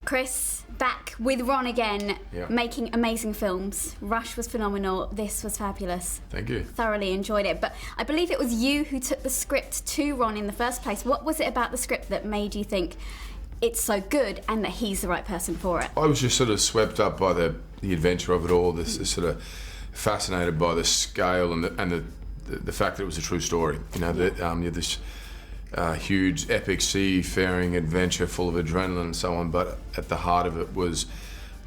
Chris, back with Ron again, Yeah. making amazing films. Rush was phenomenal. This was fabulous. Thank you. Thoroughly enjoyed it. But I believe it was you who took the script to Ron in the first place. What was it about the script that made you think it's so good and that he's the right person for it? I was just sort of swept up by the adventure of it all. This sort of fascinated by the scale and the fact that it was a true story. You know, that you had this huge epic seafaring adventure full of adrenaline and so on, but at the heart of it was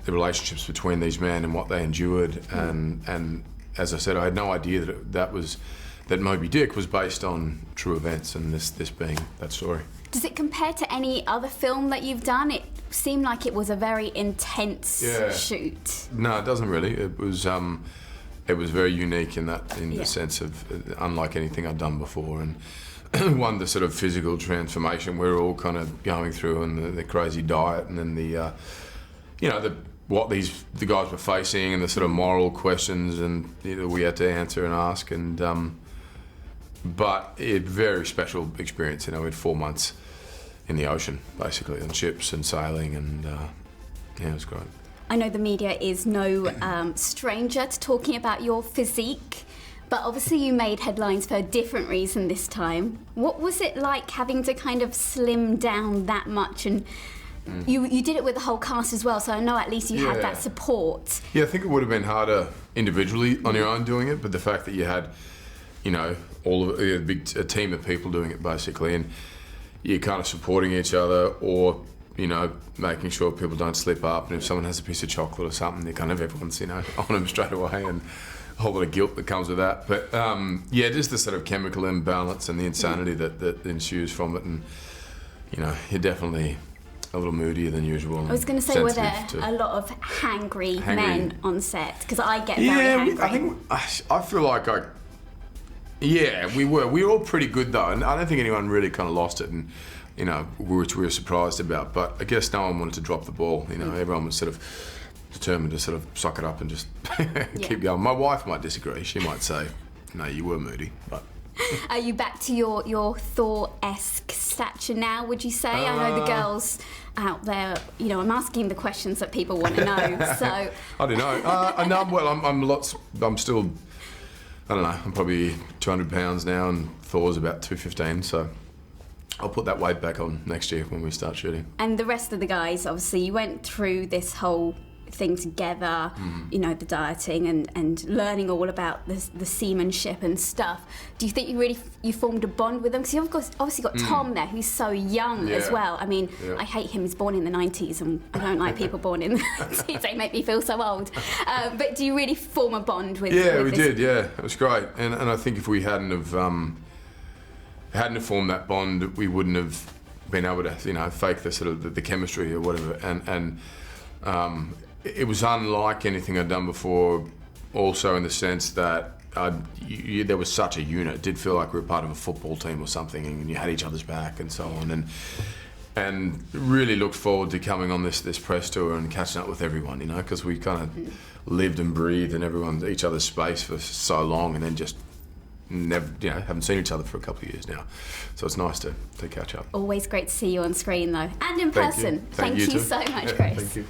the relationships between these men and what they endured. And as I said, I had no idea that Moby Dick was based on true events, and this being that story. Does it compare to any other film that you've done? It seemed like it was a very intense shoot. No, it doesn't really. It was very unique in the sense of unlike anything I'd done before, and one, the sort of physical transformation we're all kind of going through, and the crazy diet, and then what the guys were facing, and the sort of moral questions and we had to answer and ask, and but a very special experience. We had 4 months in the ocean, basically, on ships and sailing, and it was great. I know the media is no stranger to talking about your physique, but obviously you made headlines for a different reason this time. What was it like having to kind of slim down that much? And you did it with the whole cast as well, so I know at least you had that support. Yeah, I think it would have been harder individually on your own doing it, but the fact that you had, all of a team of people doing it basically, and you're kind of supporting each other, or making sure people don't slip up, and if someone has a piece of chocolate or something, everyone's on them straight away, and a whole lot of guilt that comes with that. But just the sort of chemical imbalance and the insanity that ensues from it, and you're definitely a little moodier than usual. I was going to say, were there a lot of hangry men on set? Because I get very hangry. I feel like we were all pretty good though, and I don't think anyone really kind of lost it, and which we were surprised about. But I guess no one wanted to drop the ball. Everyone was sort of determined to sort of suck it up and just keep going. My wife might disagree. She might say, "No, you were moody." But are you back to your Thor-esque stature now, would you say? I know the girls out there, I'm asking the questions that people want to know. So I don't know. No, I'm still. I don't know. I'm probably 200 pounds now, and Thor's about 215. So I'll put that weight back on next year when we start shooting. And the rest of the guys, obviously, you went through this whole thing together, the dieting and learning all about the seamanship and stuff. Do you think you formed a bond with them? Because you've obviously got Tom there, who's so young as well. I mean, I hate him. He's born in the 90s, and I don't like people born in the 90s. They make me feel so old. But do you really form a bond with? Yeah, we did. Yeah, it was great. And I think if we hadn't have formed that bond, we wouldn't have been able to fake the sort of the chemistry or whatever. And it was unlike anything I'd done before, also in the sense that there was such a unit. It did feel like we were part of a football team or something, and you had each other's back and so on. And really looked forward to coming on this press tour and catching up with everyone, because we kind of lived and breathed in each other's space for so long, and then just never, haven't seen each other for a couple of years now. So it's nice to catch up. Always great to see you on screen though, and in person. Thank you so much, Chris. Thank you.